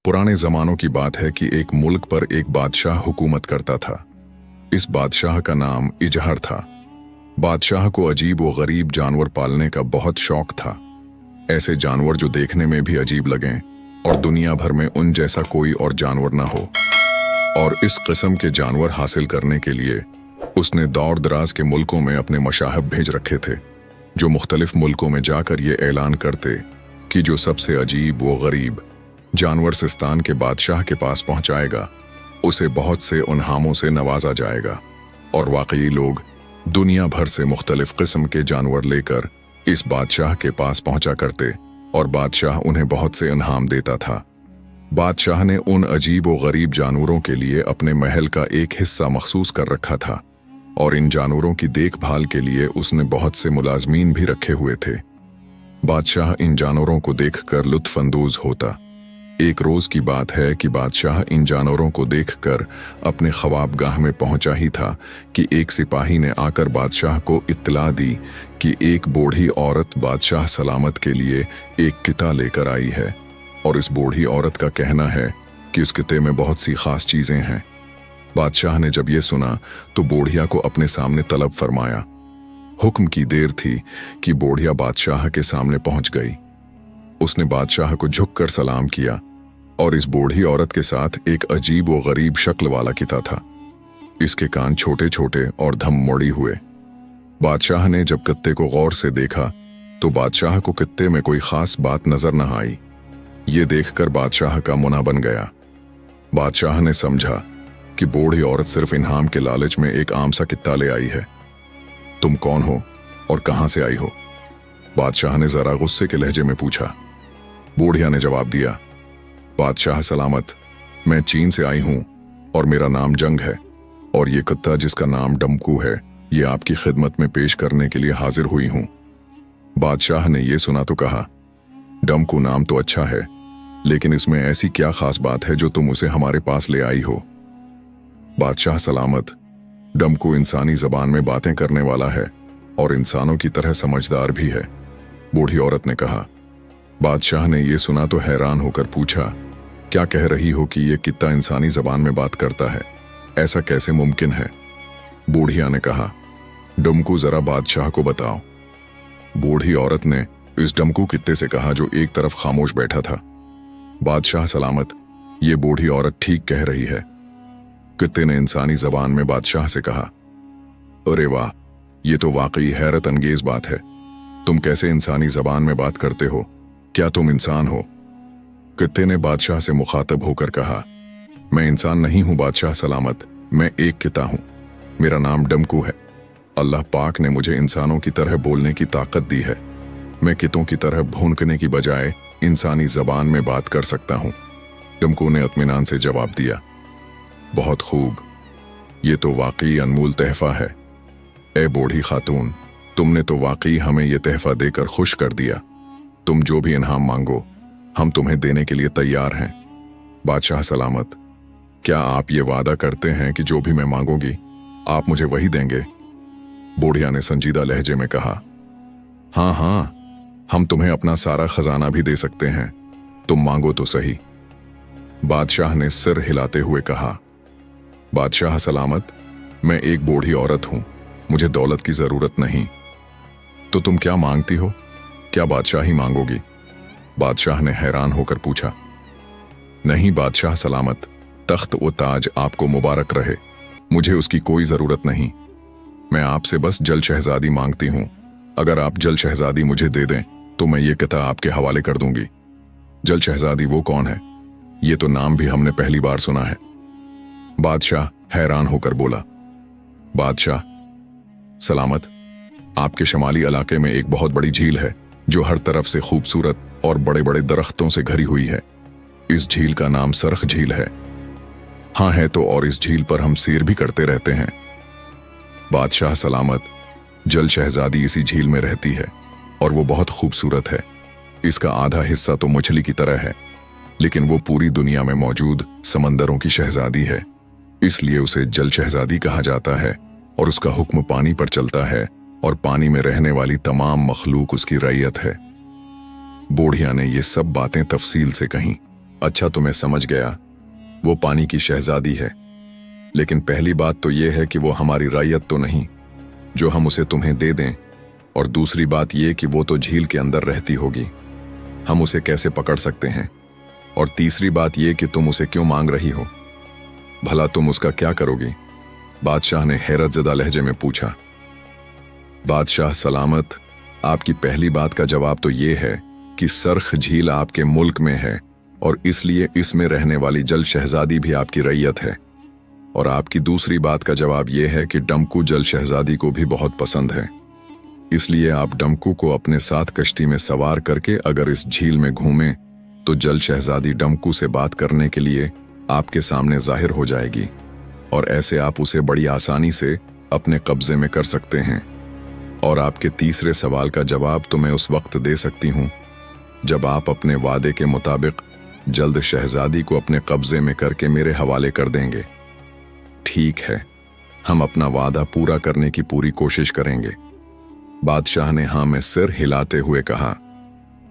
पुराने जमानों की बात है कि एक मुल्क पर एक बादशाह हुकूमत करता था। इस बादशाह का नाम इजहर था। बादशाह को अजीब व गरीब जानवर पालने का बहुत शौक था। ऐसे जानवर जो देखने में भी अजीब लगें और दुनिया भर में उन जैसा कोई और जानवर ना हो। और इस किस्म के जानवर हासिल करने के लिए उसने दौर दराज के मुल्कों में अपने मशाहब भेज रखे थे, जो मुख्तलिफ मुल्कों में जाकर ये ऐलान करते कि जो सबसे अजीब व गरीब जानवर सिस्तान के बादशाह के पास पहुंचाएगा उसे बहुत से उन्हामों से नवाजा जाएगा। और वाकई लोग दुनिया भर से मुख्तलिफ किस्म के जानवर लेकर इस बादशाह के पास पहुंचा करते और बादशाह उन्हें बहुत से इनाम देता था। बादशाह ने उन अजीब व गरीब जानवरों के लिए अपने महल का एक हिस्सा मखसूस कर रखा था और इन जानवरों की देखभाल के लिए उसने बहुत से मुलाजमीन भी रखे हुए थे। बादशाह इन जानवरों को देखकर लुत्फ अंदोज होता। एक रोज की बात है कि बादशाह इन जानवरों को देखकर अपने ख्वाबगाह में पहुंचा ही था कि एक सिपाही ने आकर बादशाह को इत्तला दी कि एक बूढ़ी औरत बादशाह सलामत के लिए एक किता लेकर आई है और इस बूढ़ी औरत का कहना है कि उस किते में बहुत सी खास चीजें हैं। बादशाह ने जब ये सुना तो बूढ़िया को अपने सामने तलब फरमाया। हुक्म की देर थी कि बूढ़िया बादशाह के सामने पहुंच गई। उसने बादशाह को झुककर सलाम किया और इस बूढ़ी औरत के साथ एक अजीब व गरीब शक्ल वाला किता था। इसके कान छोटे छोटे और धम मोड़ी हुए। बादशाह ने जब कित्ते को गौर से देखा तो बादशाह को कित्ते में कोई खास बात नजर न आई। ये देखकर बादशाह का मुना बन गया। बादशाह ने समझा कि बूढ़ी औरत सिर्फ इनाम के लालच में एक आम सा कित्ता ले आई है। तुम कौन हो और कहां से आई हो? बादशाह ने जरा गुस्से के लहजे में पूछा। बूढ़िया ने जवाब दिया, बादशाह सलामत, मैं चीन से आई हूं और मेरा नाम जंग है और ये कुत्ता जिसका नाम डमकू है ये आपकी खिदमत में पेश करने के लिए हाजिर हुई हूं। बादशाह ने यह सुना तो कहा, डमकू नाम तो अच्छा है, लेकिन इसमें ऐसी क्या खास बात है जो तुम उसे हमारे पास ले आई हो? बादशाह सलामत, डमकू इंसानी जबान में बातें करने वाला है और इंसानों की तरह समझदार भी है। बूढ़ी औरत ने कहा। बादशाह ने यह सुना तो हैरान होकर पूछा, क्या कह रही हो कि यह कित्ता इंसानी जबान में बात करता है? ऐसा कैसे मुमकिन है? बूढ़िया ने कहा, डमकू जरा बादशाह को बताओ। बूढ़ी औरत ने इस डमकू कित्ते से कहा जो एक तरफ खामोश बैठा था। बादशाह सलामत, ये बूढ़ी औरत ठीक कह रही है। कित्ते ने इंसानी जबान में बादशाह से कहा, अरे वाह, ये तो वाकई हैरत अंगेज बात है। तुम कैसे इंसानी जबान में बात करते हो? क्या तुम इंसान हो? कित्ते ने बादशाह से मुखातब होकर कहा, मैं इंसान नहीं हूं बादशाह सलामत, मैं एक किता हूं। मेरा नाम डमकू है। अल्लाह पाक ने मुझे इंसानों की तरह बोलने की ताकत दी है। मैं कितों की तरह भौंकने की बजाय इंसानी जबान में बात कर सकता हूं। डमकू ने इत्मीनान से जवाब दिया, बहुत खूब, ये तो वाकई अनमोल तहफा है। ए बूढ़ी खातून, तुमने तो वाकई हमें यह तहफा देकर खुश कर दिया। तुम जो भी इनाम मांगो हम तुम्हें देने के लिए तैयार हैं। बादशाह सलामत, क्या आप ये वादा करते हैं कि जो भी मैं मांगूंगी आप मुझे वही देंगे? बूढ़िया ने संजीदा लहजे में कहा, हाँ हाँ, हम तुम्हें अपना सारा खजाना भी दे सकते हैं, तुम मांगो तो सही। बादशाह ने सिर हिलाते हुए कहा, बादशाह सलामत, मैं एक बूढ़ी औरत हूं, मुझे दौलत की जरूरत नहीं। तो तुम क्या मांगती हो? क्या बादशाही मांगोगी? बादशाह ने हैरान होकर पूछा। नहीं बादशाह सलामत, तख्त व ताज आपको मुबारक रहे, मुझे उसकी कोई जरूरत नहीं। मैं आपसे बस जल शहजादी मांगती हूं। अगर आप जल शहजादी मुझे दे दें तो मैं ये किताब आपके हवाले कर दूंगी। जल शहजादी वो कौन है? ये तो नाम भी हमने पहली बार सुना है। बादशाह हैरान होकर बोला। बादशाह सलामत, आपके शमाली इलाके में एक बहुत बड़ी झील है जो हर तरफ से खूबसूरत और बड़े बड़े दरख्तों से घरी हुई है। इस झील का नाम सरख झील है। हाँ है तो, और इस झील पर हम सैर भी करते रहते हैं। बादशाह सलामत, जल शहजादी इसी झील में रहती है और वो बहुत खूबसूरत है। इसका आधा हिस्सा तो मछली की तरह है, लेकिन वो पूरी दुनिया में मौजूद समंदरों की शहजादी है, इसलिए उसे जल शहजादी कहा जाता है और उसका हुक्म पानी पर चलता है और पानी में रहने वाली तमाम मखलूक उसकी रैयत है। बूढ़िया ने ये सब बातें तफसील से कहीं अच्छा तो मैं समझ गया, वो पानी की शहजादी है, लेकिन पहली बात तो ये है कि वो हमारी रैयत तो नहीं जो हम उसे तुम्हें दे दें, और दूसरी बात ये कि वो तो झील के अंदर रहती होगी, हम उसे कैसे पकड़ सकते हैं, और तीसरी बात ये कि तुम उसे क्यों मांग रही हो, भला तुम उसका क्या करोगी? बादशाह ने हैरतज़दा लहजे में पूछा। बादशाह सलामत, आपकी पहली बात का जवाब तो ये है कि सरख झील आपके मुल्क में है और इसलिए इसमें रहने वाली जल शहजादी भी आपकी रैयत है। और आपकी दूसरी बात का जवाब यह है कि डमकू जल शहजादी को भी बहुत पसंद है, इसलिए आप डमकू को अपने साथ कश्ती में सवार करके अगर इस झील में घूमें तो जल शहजादी डमकू से बात करने के लिए आपके सामने जाहिर हो जाएगी, और ऐसे आप उसे बड़ी आसानी से अपने कब्जे में कर सकते हैं। और आपके तीसरे सवाल का जवाब तो मैं उस वक्त दे सकती हूँ जब आप अपने वादे के मुताबिक जल्द शहजादी को अपने कब्जे में करके मेरे हवाले कर देंगे। ठीक है, हम अपना वादा पूरा करने की पूरी कोशिश करेंगे। बादशाह ने हाँ में सिर हिलाते हुए कहा।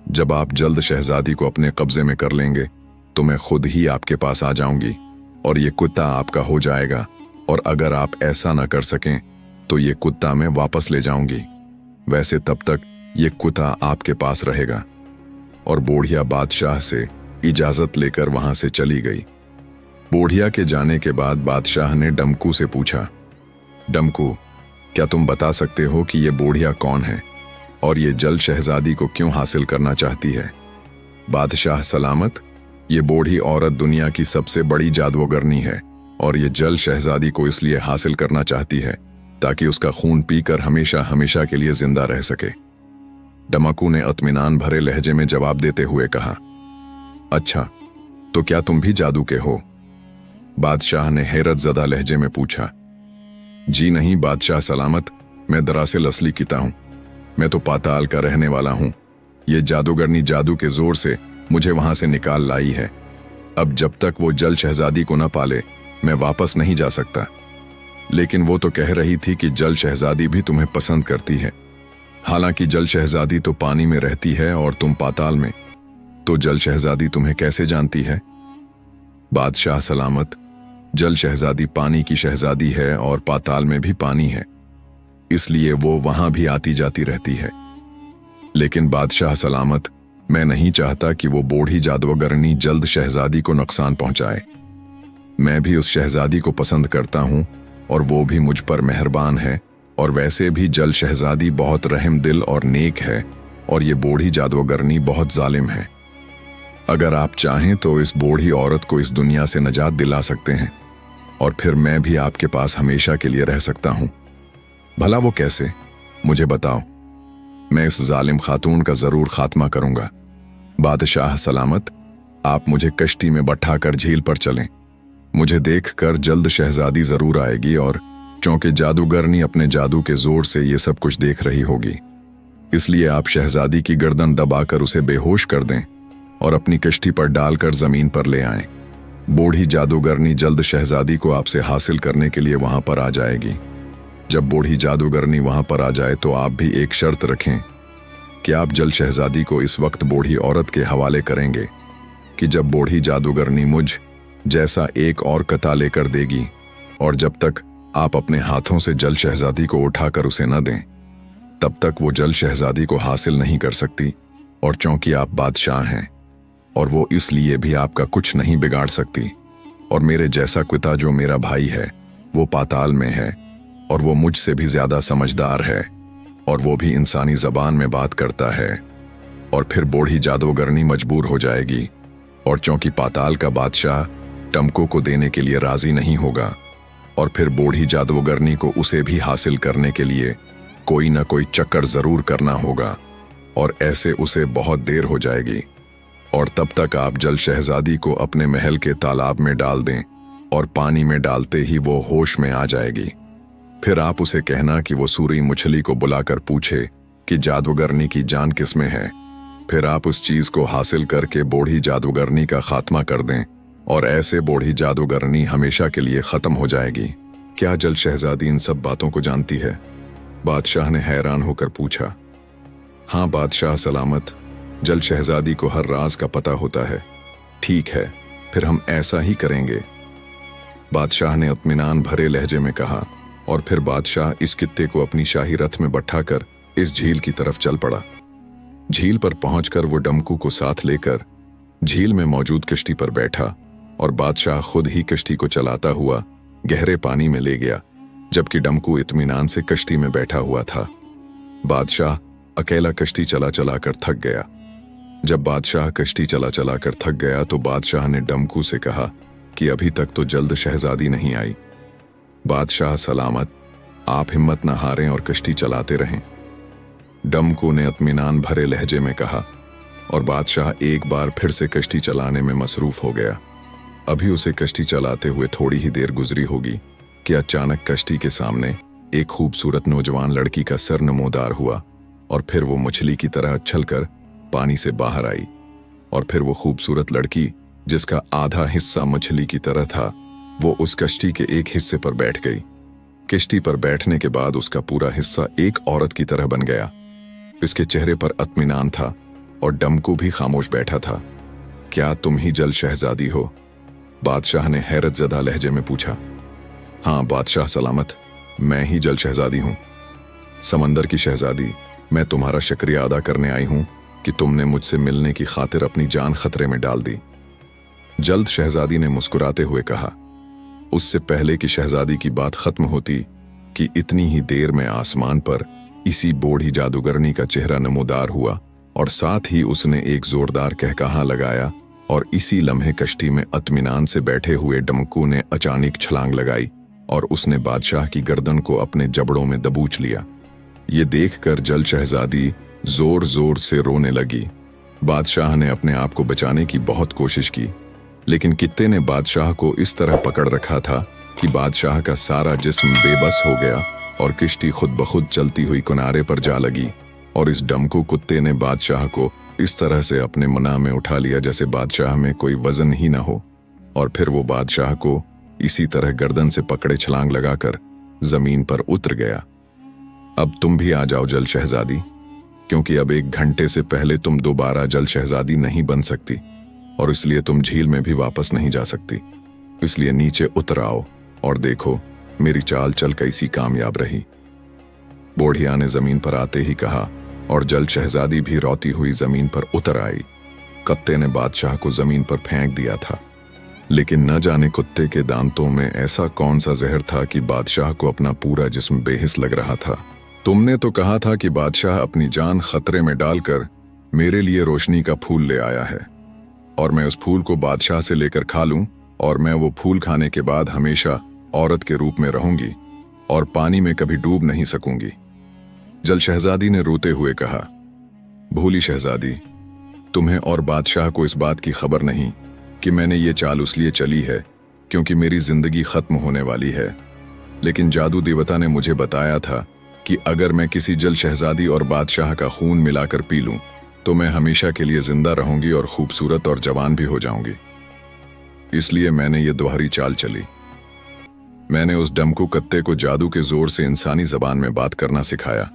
जब आप जल्द शहजादी को अपने कब्जे में कर लेंगे तो मैं खुद ही आपके पास आ जाऊंगी और ये कुत्ता आपका हो जाएगा, और अगर आप ऐसा ना कर सकें तो ये कुत्ता मैं वापस ले जाऊंगी। वैसे तब तक ये कुत्ता आपके पास रहेगा। और बूढ़िया बादशाह से इजाजत लेकर वहां से चली गई। बूढ़िया के जाने के बाद बादशाह ने डमकू से पूछा, डमकू, क्या तुम बता सकते हो कि ये बूढ़िया कौन है और ये जल शहजादी को क्यों हासिल करना चाहती है? बादशाह सलामत, ये बूढ़ी औरत दुनिया की सबसे बड़ी जादूगरनी है और ये जल शहजादी को इसलिए हासिल करना चाहती है ताकि उसका खून पीकर हमेशा हमेशा के लिए जिंदा रह सके। डमकू ने इत्मीनान भरे लहजे में जवाब देते हुए कहा। अच्छा, तो क्या तुम भी जादू के हो? बादशाह ने हैरतज़दा लहजे में पूछा। जी नहीं बादशाह सलामत, मैं दरअसल असली कीता हूं, मैं तो पाताल का रहने वाला हूं। ये जादूगरनी जादू के जोर से मुझे वहां से निकाल लाई है। अब जब तक वो जल शहजादी को न पाले मैं वापस नहीं जा सकता। लेकिन वो तो कह रही थी कि जल शहजादी भी तुम्हें पसंद करती है। हालांकि जल शहजादी तो पानी में रहती है और तुम पाताल में, तो जल शहजादी तुम्हें कैसे जानती है? बादशाह सलामत, जल शहजादी पानी की शहजादी है और पाताल में भी पानी है, इसलिए वो वहां भी आती जाती रहती है। लेकिन बादशाह सलामत, मैं नहीं चाहता कि वो बूढ़ी जादूगरनी जल्द शहजादी को नुकसान पहुंचाए। मैं भी उस शहजादी को पसंद करता हूं और वो भी मुझ पर मेहरबान है, और वैसे भी जल शहजादी बहुत रहम दिल और नेक है और ये बूढ़ी जादूगरनी बहुत जालिम है। अगर आप चाहें तो इस बूढ़ी औरत को इस दुनिया से निजात दिला सकते हैं और फिर मैं भी आपके पास हमेशा के लिए रह सकता हूं। भला वो कैसे, मुझे बताओ। मैं इस जालिम खातून का जरूर खात्मा करूंगा। बादशाह सलामत, आप मुझे कश्ती में बैठाकर झील पर चलें। मुझे देखकर जल्द शहजादी जरूर आएगी और चूंकि जादूगरनी अपने जादू के जोर से ये सब कुछ देख रही होगी, इसलिए आप शहजादी की गर्दन दबाकर उसे बेहोश कर दें और अपनी कश्ती पर डालकर जमीन पर ले आएं। बूढ़ी जादूगरनी जल्द शहजादी को आपसे हासिल करने के लिए वहां पर आ जाएगी। जब बूढ़ी जादूगरनी वहां पर आ जाए तो आप भी एक शर्त रखें कि आप जल शहजादी को इस वक्त बूढ़ी औरत के हवाले करेंगे कि जब बूढ़ी जादूगरनी मुझ जैसा एक और कता लेकर देगी, और जब तक आप अपने हाथों से जल शहजादी को उठाकर उसे न दें तब तक वो जल शहजादी को हासिल नहीं कर सकती। और चूंकि आप बादशाह हैं और वो इसलिए भी आपका कुछ नहीं बिगाड़ सकती, और मेरे जैसा कुत्ता जो मेरा भाई है वो पाताल में है और वो मुझसे भी ज्यादा समझदार है और वो भी इंसानी जबान में बात करता है। और फिर बूढ़ी जादूगरनी मजबूर हो जाएगी, और चूंकि पाताल का बादशाह डमकू को देने के लिए राजी नहीं होगा, और फिर बूढ़ी जादूगरनी को उसे भी हासिल करने के लिए कोई ना कोई चक्कर जरूर करना होगा, और ऐसे उसे बहुत देर हो जाएगी। और तब तक आप जल शहजादी को अपने महल के तालाब में डाल दें और पानी में डालते ही वो होश में आ जाएगी। फिर आप उसे कहना कि वो सूरी मछली को बुलाकर पूछे कि जादूगरनी की जान किसमें है। फिर आप उस चीज को हासिल करके बूढ़ी जादूगरनी का खात्मा कर दें, और ऐसे बूढ़ी जादूगरनी हमेशा के लिए खत्म हो जाएगी। क्या जल शहजादी इन सब बातों को जानती है? बादशाह ने हैरान होकर पूछा। हाँ बादशाह सलामत, जल शहजादी को हर राज का पता होता है। ठीक है, फिर हम ऐसा ही करेंगे, बादशाह ने इत्मीनान भरे लहजे में कहा। और फिर बादशाह इस कित्ते को अपनी शाही रथ में बैठाकर इस झील की तरफ चल पड़ा। झील पर पहुंचकर वो डमकू को साथ लेकर झील में मौजूद कश्ती पर बैठा और बादशाह खुद ही कश्ती को चलाता हुआ गहरे पानी में ले गया, जबकि डमकू इत्मीनान से कश्ती में बैठा हुआ था। बादशाह अकेला कश्ती चला चला कर थक गया। जब बादशाह कश्ती चला चला कर थक गया तो बादशाह ने डमकू से कहा कि अभी तक तो जल्द शहजादी नहीं आई। बादशाह सलामत, आप हिम्मत न हारें और कश्ती चलाते रहें, डमकू ने इत्मीनान भरे लहजे में कहा। और बादशाह एक बार फिर से कश्ती चलाने में मसरूफ हो गया। अभी उसे कश्ती चलाते हुए थोड़ी ही देर गुजरी होगी कि अचानक कश्ती के सामने एक खूबसूरत नौजवान लड़की का सर नमोदार हुआ और फिर वो मछली की तरह उछलकर पानी से बाहर आई। और फिर वो खूबसूरत लड़की, जिसका आधा हिस्सा मछली की तरह था, वो उस कश्ती के एक हिस्से पर बैठ गई। कश्ती पर बैठने के बाद उसका पूरा हिस्सा एक औरत की तरह बन गया। इसके चेहरे पर इत्मीनान था और डमकू भी खामोश बैठा था। क्या तुम ही जल शहजादी हो? बादशाह ने हैरत ज़दा लहजे में पूछा। हाँ बादशाह सलामत, मैं ही जल शहजादी हूँ। समंदर की शहजादी, मैं तुम्हारा शुक्रिया अदा करने आई हूँ कि तुमने मुझसे मिलने की खातिर अपनी जान खतरे में डाल दी, जल्द शहजादी ने मुस्कुराते हुए कहा। उससे पहले कि शहजादी की बात खत्म होती कि इतनी ही देर में आसमान पर इसी बूढ़ी जादूगरनी का चेहरा नमूदार हुआ और साथ ही उसने एक जोरदार कहकहा लगाया और इसी लम्हे कश्ती में इत्मीनान से बैठे हुए डमकू ने अचानक छलांग लगाई और उसने बादशाह की गर्दन को अपने जबड़ों में दबोच लिया। ये देखकर जल शहजादी जोर जोर से रोने लगी। बादशाह ने अपने आप को बचाने की बहुत कोशिश की, लेकिन कित्ते ने बादशाह को इस तरह पकड़ रखा था कि बादशाह का सारा जिस्म बेबस हो गया और किश्ती खुद ब खुद चलती हुई किनारे पर जा लगी। और इस डमकू कुत्ते ने बादशाह को इस तरह से अपने मना में उठा लिया जैसे बादशाह में कोई वजन ही न हो। और फिर वो बादशाह को इसी तरह गर्दन से पकड़े छलांग लगाकर जमीन पर उतर गया। अब तुम भी आ जाओ जल शहजादी, क्योंकि अब 1 घंटे से पहले तुम दोबारा जल शहजादी नहीं बन सकती और इसलिए तुम झील में भी वापस नहीं जा सकती। इसलिए नीचे उतर आओ और देखो मेरी चाल चल कैसी कामयाब रही। बूढ़िया ने जमीन पर आते ही कहा और जल शहजादी भी रोती हुई जमीन पर उतर आई। कुत्ते ने बादशाह को जमीन पर फेंक दिया था, लेकिन न जाने कुत्ते के दांतों में ऐसा कौन सा जहर था कि बादशाह को अपना पूरा जिस्म बेहिस लग रहा था। तुमने तो कहा था कि बादशाह अपनी जान खतरे में डालकर मेरे लिए रोशनी का फूल ले आया है और मैं उस फूल को बादशाह से लेकर खा लूं और मैं वो फूल खाने के बाद हमेशा औरत के रूप में रहूंगी और पानी में कभी डूब नहीं सकूंगी, जल शहजादी ने रोते हुए कहा। भूली शहजादी, तुम्हें और बादशाह को इस बात की खबर नहीं कि मैंने ये चाल उसलिए चली है क्योंकि मेरी जिंदगी खत्म होने वाली है, लेकिन जादू देवता ने मुझे बताया था कि अगर मैं किसी जल शहजादी और बादशाह का खून मिलाकर पी लूं तो मैं हमेशा के लिए जिंदा रहूंगी और खूबसूरत और जवान भी हो जाऊंगी। इसलिए मैंने ये दोहरी चाल चली। मैंने उस डमकू कुत्ते को जादू के जोर से इंसानी जबान में बात करना सिखाया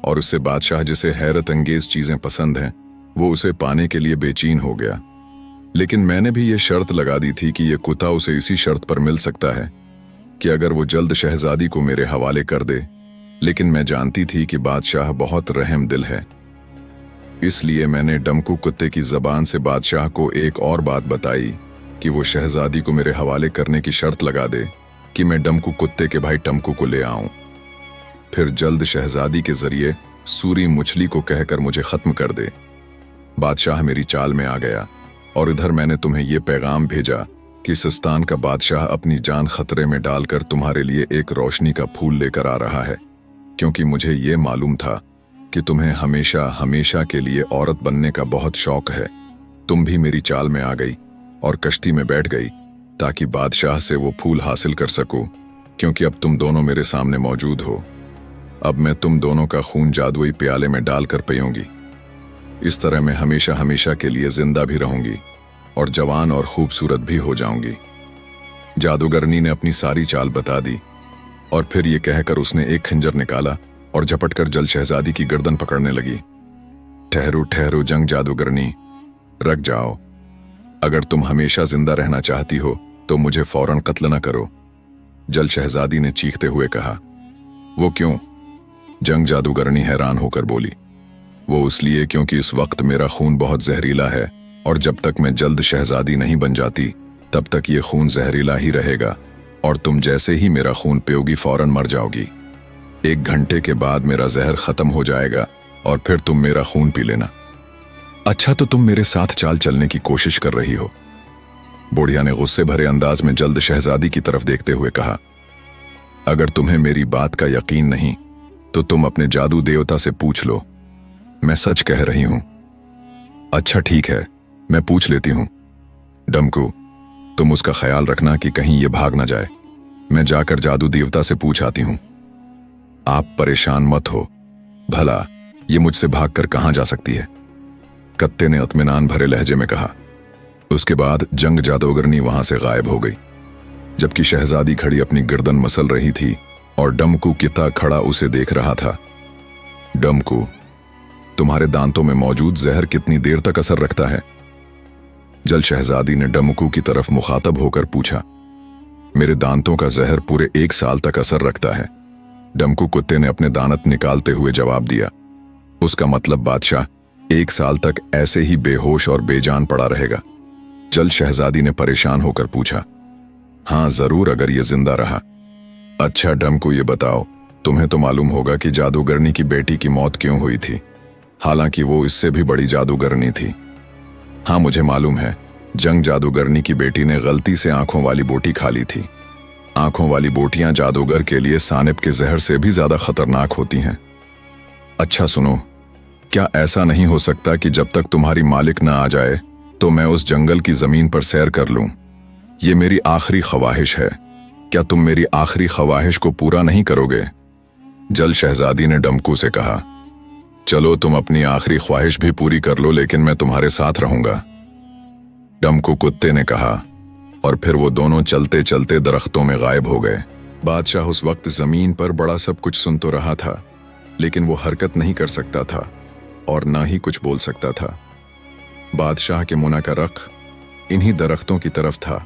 और उससे बादशाह जिसे हैरत अंगेज चीजें पसंद हैं वो उसे पाने के लिए बेचैन हो गया। लेकिन मैंने भी ये शर्त लगा दी थी कि ये कुत्ता उसे इसी शर्त पर मिल सकता है कि अगर वो जल्द शहजादी को मेरे हवाले कर दे। लेकिन मैं जानती थी कि बादशाह बहुत रहम दिल है, इसलिए मैंने डमकू कुत्ते की जबान से बादशाह को एक और बात बताई कि वो शहजादी को मेरे हवाले करने की शर्त लगा दे कि मैं डमकू कुत्ते के भाई टमकू को ले आऊं, फिर जल्द शहजादी के जरिए सूरी मछली को कहकर मुझे खत्म कर दे। बादशाह मेरी चाल में आ गया और इधर मैंने तुम्हें यह पैगाम भेजा कि सिस्तान का बादशाह अपनी जान खतरे में डालकर तुम्हारे लिए एक रोशनी का फूल लेकर आ रहा है, क्योंकि मुझे ये मालूम था कि तुम्हें हमेशा हमेशा के लिए औरत बनने का बहुत शौक है। तुम भी मेरी चाल में आ गई और कश्ती में बैठ गई ताकि बादशाह से वो फूल हासिल कर सकूं, क्योंकि अब तुम दोनों मेरे सामने मौजूद हो। अब मैं तुम दोनों का खून जादुई प्याले में डालकर पीऊंगी। इस तरह मैं हमेशा हमेशा के लिए जिंदा भी रहूंगी और जवान और खूबसूरत भी हो जाऊंगी। जादूगरनी ने अपनी सारी चाल बता दी और फिर ये कहकर उसने एक खंजर निकाला और झपटकर जल शहजादी की गर्दन पकड़ने लगी। ठहरू ठहरू जंग जादूगरनी, रख जाओ। अगर तुम हमेशा जिंदा रहना चाहती हो तो मुझे फौरन कत्ल न करो, जल शहजादी ने चीखते हुए कहा। वो क्यों? जंग जादूगरनी हैरान होकर बोली। वो इसलिए क्योंकि इस वक्त मेरा खून बहुत जहरीला है और जब तक मैं जल्द शहजादी नहीं बन जाती तब तक ये खून जहरीला ही रहेगा और तुम जैसे ही मेरा खून पियोगी फौरन मर जाओगी। 1 घंटे के बाद मेरा जहर खत्म हो जाएगा और फिर तुम मेरा खून पी लेना। अच्छा, तो तुम मेरे साथ चाल चलने की कोशिश कर रही हो? बुढ़िया ने गुस्से भरे अंदाज में जल्द शहजादी की तरफ देखते हुए कहा। अगर तुम्हें मेरी बात का यकीन नहीं तो तुम अपने जादू देवता से पूछ लो, मैं सच कह रही हूं। अच्छा ठीक है, मैं पूछ लेती हूं। डमकू, तुम उसका ख्याल रखना कि कहीं ये भाग ना जाए। मैं जाकर जादू देवता से पूछ आती हूं। आप परेशान मत हो, भला ये मुझसे भागकर कहां जा सकती है? कत्ते ने इत्मीनान भरे लहजे में कहा। उसके बाद जंग जादूगरनी वहां से गायब हो गई, जबकि शहजादी खड़ी अपनी गर्दन मसल रही थी और डमकू किता खड़ा उसे देख रहा था। डमकू, तुम्हारे दांतों में मौजूद जहर कितनी देर तक असर रखता है? जल शहजादी ने डमकू की तरफ मुखातब होकर पूछा। मेरे दांतों का जहर पूरे 1 साल तक असर रखता है, डमकू कुत्ते ने अपने दांत निकालते हुए जवाब दिया। उसका मतलब बादशाह 1 साल तक ऐसे ही बेहोश और बेजान पड़ा रहेगा? जल शहजादी ने परेशान होकर पूछा। हाँ जरूर, अगर ये जिंदा रहा। अच्छा डमकू, ये बताओ, तुम्हें तो मालूम होगा कि जादूगरनी की बेटी की मौत क्यों हुई थी, हालांकि वो इससे भी बड़ी जादूगरनी थी। हाँ मुझे मालूम है, जंग जादूगरनी की बेटी ने गलती से आंखों वाली बोटी खा ली थी। आंखों वाली बोटियां जादूगर के लिए सानिप के जहर से भी ज्यादा खतरनाक होती हैं। अच्छा सुनो, क्या ऐसा नहीं हो सकता कि जब तक तुम्हारी मालिक न आ जाए तो मैं उस जंगल की जमीन पर सैर कर लूं? ये मेरी आखिरी ख्वाहिश है, क्या तुम मेरी आखिरी ख्वाहिश को पूरा नहीं करोगे? जल शहजादी ने डमकू से कहा। चलो तुम अपनी आखिरी ख्वाहिश भी पूरी कर लो, लेकिन मैं तुम्हारे साथ रहूंगा, डमकू कुत्ते ने कहा। और फिर वो दोनों चलते चलते दरख्तों में गायब हो गए। बादशाह उस वक्त जमीन पर बड़ा सब कुछ सुन तो रहा था, लेकिन वो हरकत नहीं कर सकता था और ना ही कुछ बोल सकता था। बादशाह के मुना का रख इन्हीं दरख्तों की तरफ था,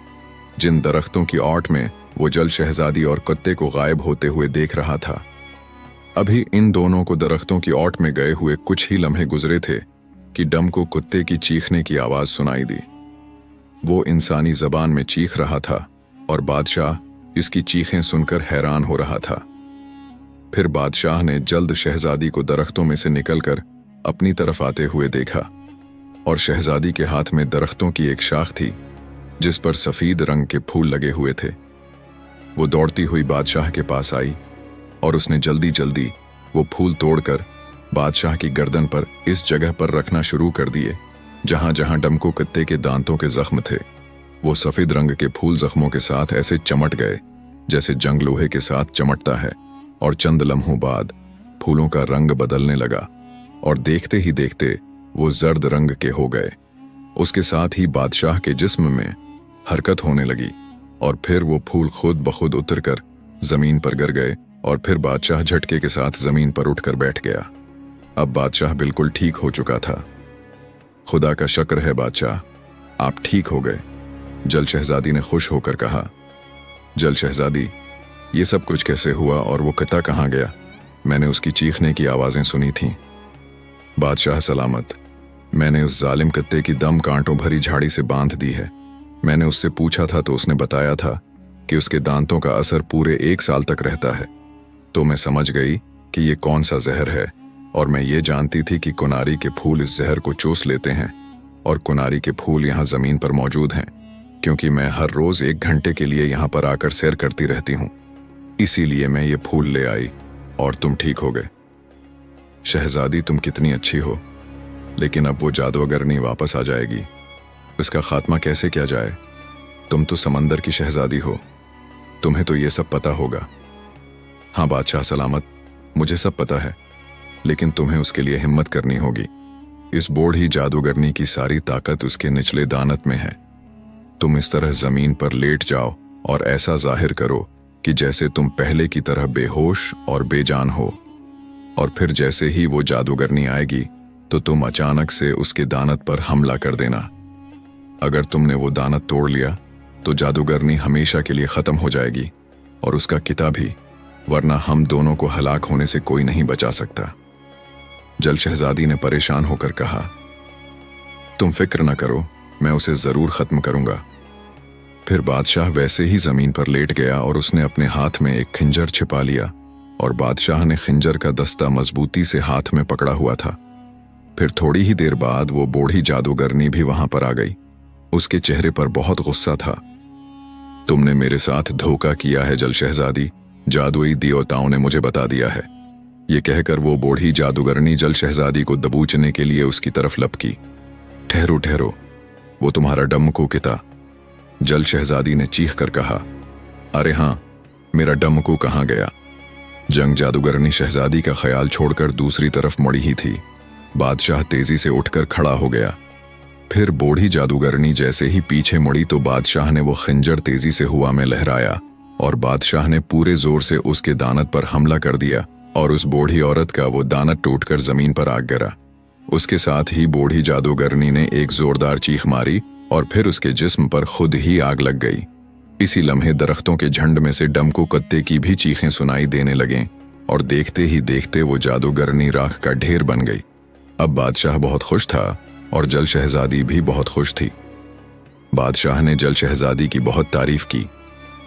जिन दरख्तों की ओट में वो जल शहजादी और कुत्ते को गायब होते हुए देख रहा था। अभी इन दोनों को दरख्तों की ओट में गए हुए कुछ ही लम्हे गुजरे थे कि डमकू कुत्ते की चीखने की आवाज सुनाई दी। वो इंसानी जबान में चीख रहा था और बादशाह इसकी चीखें सुनकर हैरान हो रहा था। फिर बादशाह ने जल्द शहजादी को दरख्तों में से निकलकर अपनी तरफ आते हुए देखा और शहजादी के हाथ में दरख्तों की एक शाख थी जिस पर सफेद रंग के फूल लगे हुए थे। वो दौड़ती हुई बादशाह के पास आई और उसने जल्दी जल्दी वो फूल तोड़कर बादशाह की गर्दन पर इस जगह पर रखना शुरू कर दिए जहां जहां डमकू कुत्ते के दांतों के जख्म थे। वो सफेद रंग के फूल जख्मों के साथ ऐसे चमट गए जैसे जंग लोहे के साथ चमटता है, और चंद लम्हों बाद फूलों का रंग बदलने लगा और देखते ही देखते वो जर्द रंग के हो गए। उसके साथ ही बादशाह के जिस्म में हरकत होने लगी और फिर वो फूल खुद बखुद उतरकर जमीन पर गिर गए और फिर बादशाह झटके के साथ जमीन पर उठकर बैठ गया। अब बादशाह बिल्कुल ठीक हो चुका था। खुदा का शुक्र है बादशाह, आप ठीक हो गए, जल शहजादी ने खुश होकर कहा। जल शहजादी, ये सब कुछ कैसे हुआ और वो कुत्ता कहाँ गया? मैंने उसकी चीखने की आवाजें सुनी थीं। बादशाह सलामत, मैंने उस जालिम कुत्ते की दम कांटों भरी झाड़ी से बांध दी है। मैंने उससे पूछा था तो उसने बताया था कि उसके दांतों का असर पूरे 1 साल तक रहता है। तो मैं समझ गई कि ये कौन सा जहर है, और मैं ये जानती थी कि कुनारी के फूल इस जहर को चूस लेते हैं और कुनारी के फूल यहाँ जमीन पर मौजूद हैं, क्योंकि मैं हर रोज 1 घंटे के लिए यहाँ पर आकर सैर करती रहती हूँ। इसीलिए मैं ये फूल ले आई और तुम ठीक हो गए। शहजादी, तुम कितनी अच्छी हो, लेकिन अब वो जादूगरनी वापस आ जाएगी, उसका खात्मा कैसे किया जाए? तुम तो समंदर की शहजादी हो, तुम्हें तो ये सब पता होगा। हाँ बादशाह सलामत, मुझे सब पता है, लेकिन तुम्हें उसके लिए हिम्मत करनी होगी। इस बूढ़ी जादूगरनी की सारी ताकत उसके निचले दानत में है। तुम इस तरह जमीन पर लेट जाओ और ऐसा जाहिर करो कि जैसे तुम पहले की तरह बेहोश और बेजान हो, और फिर जैसे ही वो जादूगरनी आएगी तो तुम अचानक से उसके दानत पर हमला कर देना। अगर तुमने वो दानत तोड़ लिया तो जादूगरनी हमेशा के लिए खत्म हो जाएगी और उसका किता भी, वरना हम दोनों को हलाक होने से कोई नहीं बचा सकता। जल शहजादी ने परेशान होकर कहा, तुम फिक्र न करो, मैं उसे जरूर खत्म करूंगा। फिर बादशाह वैसे ही जमीन पर लेट गया और उसने अपने हाथ में एक खंजर छिपा लिया और बादशाह ने खंजर का दस्ता मजबूती से हाथ में पकड़ा हुआ था। फिर थोड़ी ही देर बाद वो बूढ़ी जादूगरनी भी वहां पर आ गई। उसके चेहरे पर बहुत गुस्सा था। तुमने मेरे साथ धोखा किया है जल शहजादी, जादुई देवताओं ने मुझे बता दिया है। ये कहकर वो बूढ़ी जादूगरनी जल शहजादी को दबोचने के लिए उसकी तरफ लपकी। ठहरो ठहरो, वो तुम्हारा डमकू किता। जल शहजादी ने चीख कर कहा, अरे हाँ, मेरा डमकू कहाँ गया। जंग जादूगरनी शहजादी का ख्याल छोड़कर दूसरी तरफ मुड़ी ही थी। बादशाह तेजी से उठकर खड़ा हो गया। फिर बूढ़ी जादूगरनी जैसे ही पीछे मुड़ी तो बादशाह ने वो खंजर तेजी से हवा में लहराया और बादशाह ने पूरे जोर से उसके दानत पर हमला कर दिया और उस बूढ़ी औरत का वो दानत टूटकर जमीन पर आग गिरा। उसके साथ ही बूढ़ी जादूगरनी ने एक जोरदार चीख मारी और फिर उसके जिस्म पर खुद ही आग लग गई। इसी लम्हे दरख्तों के झंड में से डमकू कत्ते की भी चीखें सुनाई देने लगें और देखते ही देखते वो जादूगरनी राख का ढेर बन गई। अब बादशाह बहुत खुश था और जल शहजादी भी बहुत खुश थी। बादशाह ने जल शहजादी की बहुत तारीफ की।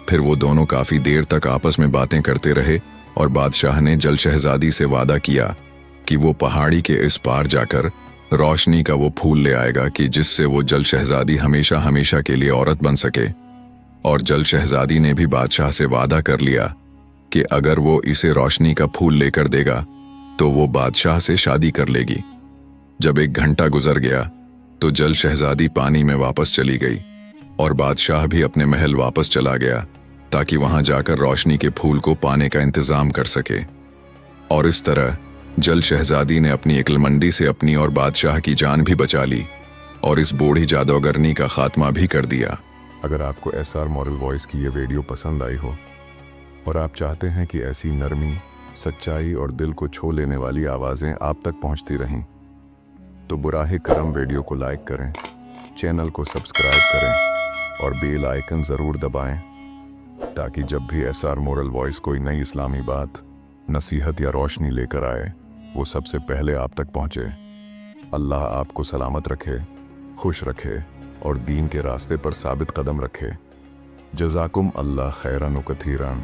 फिर वो दोनों काफी देर तक आपस में बातें करते रहे और बादशाह ने जल शहजादी से वादा किया कि वो पहाड़ी के इस पार जाकर रोशनी का वो फूल ले आएगा कि जिससे वो जल शहजादी हमेशा हमेशा के लिए औरत बन सके। और जल शहजादी ने भी बादशाह से वादा कर लिया कि अगर वो इसे रोशनी का फूल लेकर देगा तो वो बादशाह से शादी कर लेगी। जब 1 घंटा गुजर गया तो जल शहजादी पानी में वापस चली गई और बादशाह भी अपने महल वापस चला गया ताकि वहां जाकर रोशनी के फूल को पाने का इंतजाम कर सके। और इस तरह जल शहजादी ने अपनी अक्लमंदी से अपनी और बादशाह की जान भी बचा ली और इस बूढ़ी जादूगरनी का खात्मा भी कर दिया। अगर आपको SR मॉरल वॉइस की ये वीडियो पसंद आई हो और आप चाहते हैं कि ऐसी नरमी, सच्चाई और दिल को छू लेने वाली आवाज़ें आप तक पहुंचती रहें, तो बुराहे करम वीडियो को लाइक करें, चैनल को सब्सक्राइब करें और बेल आइकन ज़रूर दबाएं ताकि जब भी SR मॉरल वॉइस कोई नई इस्लामी बात, नसीहत या रोशनी लेकर आए, वो सबसे पहले आप तक पहुंचे। अल्लाह आपको सलामत रखे, खुश रखे और दीन के रास्ते पर साबित कदम रखे। जज़ाकुम अल्लाह खैरन व कथीरन।